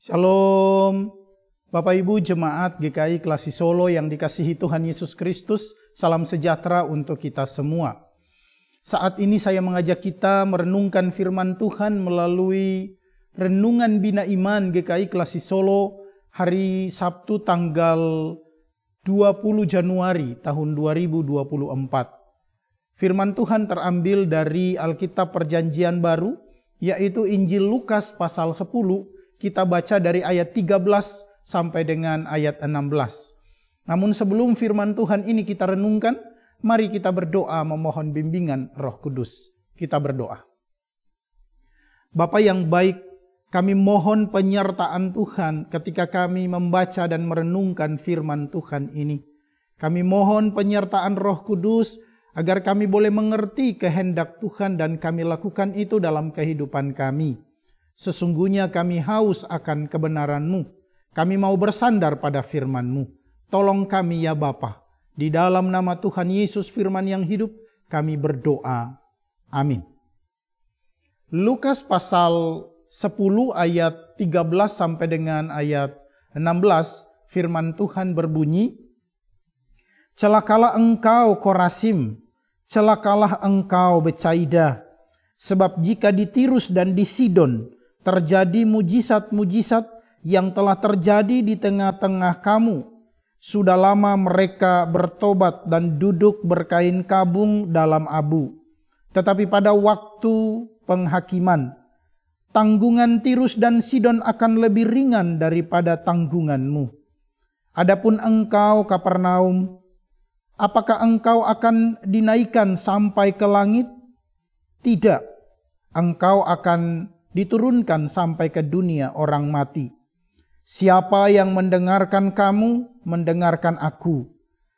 Shalom, Bapak Ibu Jemaat GKI Klasi Solo yang dikasihi Tuhan Yesus Kristus, salam sejahtera untuk kita semua. Saat ini saya mengajak kita merenungkan firman Tuhan melalui Renungan Bina Iman GKI Klasi Solo hari Sabtu tanggal 20 Januari tahun 2024. Firman Tuhan terambil dari Alkitab Perjanjian Baru, yaitu Injil Lukas pasal 10, kita baca dari ayat 13 sampai dengan ayat 16. Namun sebelum firman Tuhan ini kita renungkan, mari kita berdoa memohon bimbingan Roh Kudus. Kita berdoa. Bapa yang baik, kami mohon penyertaan Tuhan ketika kami membaca dan merenungkan firman Tuhan ini. Kami mohon penyertaan Roh Kudus agar kami boleh mengerti kehendak Tuhan dan kami lakukan itu dalam kehidupan kami. Sesungguhnya kami haus akan kebenaran-Mu. Kami mau bersandar pada firman-Mu. Tolong kami ya Bapa. Di dalam nama Tuhan Yesus firman yang hidup, kami berdoa. Amin. Lukas pasal 10 ayat 13 sampai dengan ayat 16, firman Tuhan berbunyi, "Celakalah engkau Korazim, celakalah engkau Betsaida, sebab jika di Tirus dan di Sidon terjadi mujizat-mujizat yang telah terjadi di tengah-tengah kamu, sudah lama mereka bertobat dan duduk berkain kabung dalam abu. Tetapi pada waktu penghakiman, tanggungan Tirus dan Sidon akan lebih ringan daripada tanggunganmu. Adapun engkau Kapernaum, apakah engkau akan dinaikkan sampai ke langit? Tidak, engkau akan diturunkan sampai ke dunia orang mati. Siapa yang mendengarkan kamu, mendengarkan aku.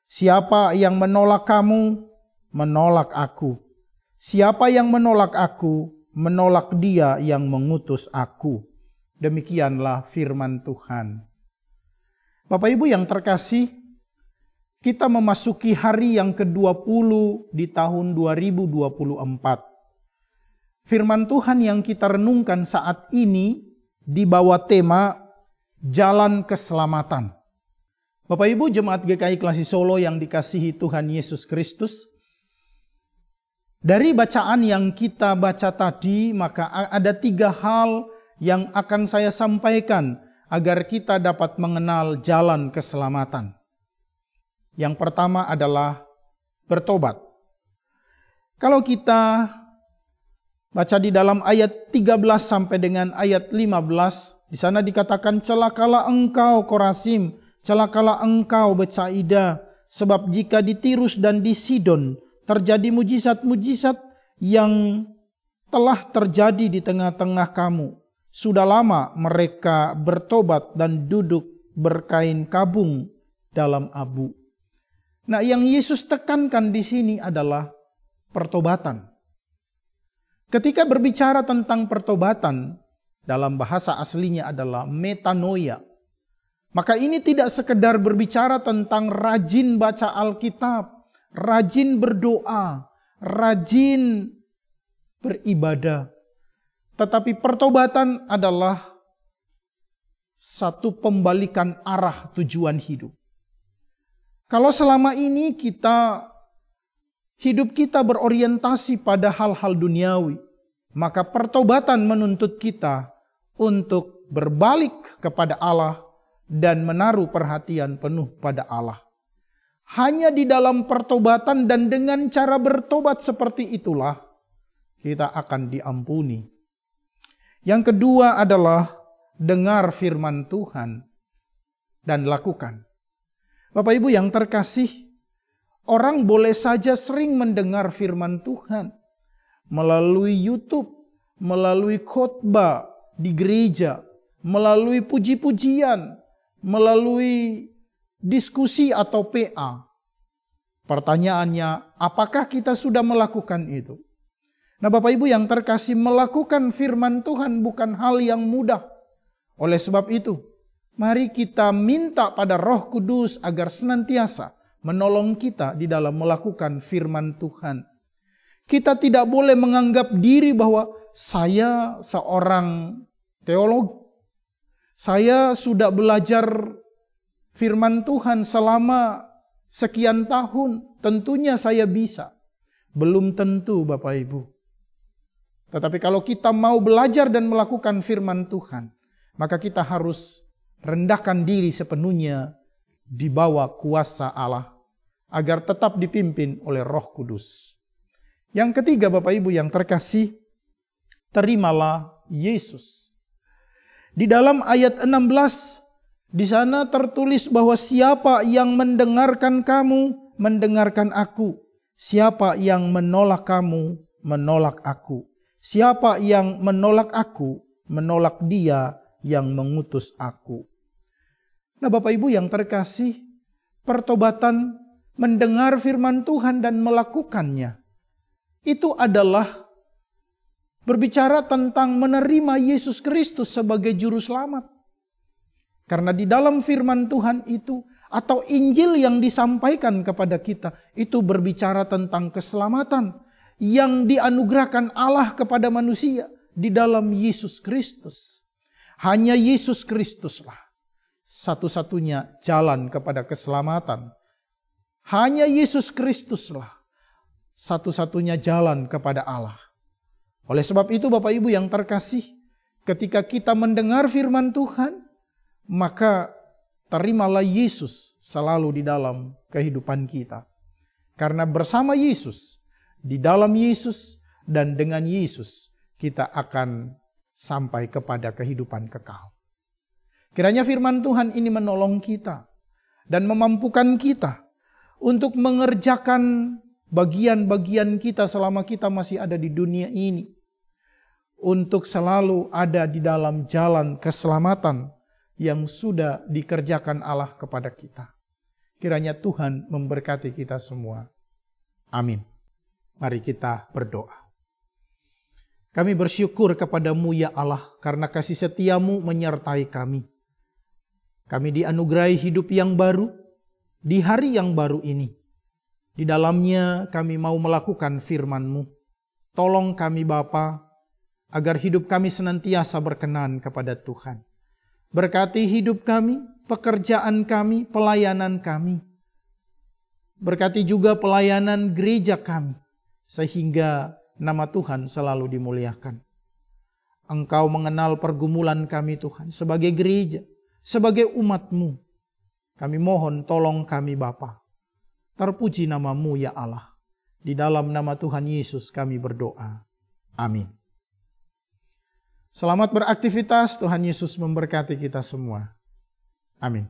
Siapa yang menolak kamu, menolak aku. Siapa yang menolak aku, menolak Dia yang mengutus aku." Demikianlah firman Tuhan. Bapak Ibu yang terkasih, kita memasuki hari yang ke-20 di tahun 2024. Firman Tuhan yang kita renungkan saat ini dibawa tema Jalan Keselamatan. Bapak Ibu Jemaat GKI Klasi Solo yang dikasihi Tuhan Yesus Kristus, dari bacaan yang kita baca tadi, maka ada 3 hal yang akan saya sampaikan agar kita dapat mengenal jalan keselamatan. Yang pertama adalah bertobat. Kalau kita baca di dalam ayat 13 sampai dengan ayat 15, di sana dikatakan, "Celakalah engkau Korazim, celakalah engkau Betsaida, sebab jika di Tirus dan di Sidon terjadi mujizat-mujizat yang telah terjadi di tengah-tengah kamu, sudah lama mereka bertobat dan duduk berkain kabung dalam abu." Nah, yang Yesus tekankan di sini adalah pertobatan. Ketika berbicara tentang pertobatan, dalam bahasa aslinya adalah metanoia. Maka ini tidak sekedar berbicara tentang rajin baca Alkitab, rajin berdoa, rajin beribadah. Tetapi pertobatan adalah satu pembalikan arah tujuan hidup. Kalau selama ini hidup kita berorientasi pada hal-hal duniawi, maka pertobatan menuntut kita untuk berbalik kepada Allah dan menaruh perhatian penuh pada Allah. Hanya di dalam pertobatan dan dengan cara bertobat seperti itulah kita akan diampuni. Yang kedua adalah dengar firman Tuhan dan lakukan. Bapak Ibu yang terkasih, orang boleh saja sering mendengar firman Tuhan melalui YouTube, melalui khotbah di gereja, melalui puji-pujian, melalui diskusi atau PA. Pertanyaannya, apakah kita sudah melakukan itu? Nah, Bapak Ibu yang terkasih, melakukan firman Tuhan bukan hal yang mudah. Oleh sebab itu, mari kita minta pada Roh Kudus agar senantiasa menolong kita di dalam melakukan firman Tuhan. Kita tidak boleh menganggap diri bahwa saya seorang teolog, Saya sudah belajar firman Tuhan selama sekian tahun. Tentunya saya bisa. Belum tentu Bapak Ibu. Tetapi kalau kita mau belajar dan melakukan firman Tuhan, maka kita harus rendahkan diri sepenuhnya di bawah kuasa Allah, agar tetap dipimpin oleh Roh Kudus. Yang ketiga Bapak Ibu yang terkasih, terimalah Yesus. Di dalam ayat 16, di sana tertulis bahwa siapa yang mendengarkan kamu, mendengarkan aku. Siapa yang menolak kamu, menolak aku. Siapa yang menolak aku, menolak Dia yang mengutus aku. Nah Bapak Ibu yang terkasih, pertobatan, mendengar firman Tuhan dan melakukannya, itu adalah berbicara tentang menerima Yesus Kristus sebagai juru selamat. Karena di dalam firman Tuhan itu, atau Injil yang disampaikan kepada kita, itu berbicara tentang keselamatan yang dianugerahkan Allah kepada manusia di dalam Yesus Kristus. Hanya Yesus Kristuslah satu-satunya jalan kepada keselamatan. Hanya Yesus Kristuslah satu-satunya jalan kepada Allah. Oleh sebab itu Bapak Ibu yang terkasih, ketika kita mendengar firman Tuhan, maka terimalah Yesus selalu di dalam kehidupan kita. Karena bersama Yesus, di dalam Yesus, dan dengan Yesus, kita akan sampai kepada kehidupan kekal. Kiranya firman Tuhan ini menolong kita dan memampukan kita untuk mengerjakan bagian-bagian kita selama kita masih ada di dunia ini. Untuk selalu ada di dalam jalan keselamatan yang sudah dikerjakan Allah kepada kita. Kiranya Tuhan memberkati kita semua. Amin. Mari kita berdoa. Kami bersyukur kepadamu ya Allah, karena kasih setiamu menyertai kami. Kami dianugerahi hidup yang baru, di hari yang baru ini. Di dalamnya kami mau melakukan firman-Mu. Tolong kami Bapa, agar hidup kami senantiasa berkenan kepada Tuhan. Berkati hidup kami, pekerjaan kami, pelayanan kami. Berkati juga pelayanan gereja kami, sehingga nama Tuhan selalu dimuliakan. Engkau mengenal pergumulan kami Tuhan, sebagai gereja, sebagai umat-Mu. Kami mohon tolong kami Bapa. Terpuji nama-Mu ya Allah. Di dalam nama Tuhan Yesus kami berdoa. Amin. Selamat beraktivitas, Tuhan Yesus memberkati kita semua. Amin.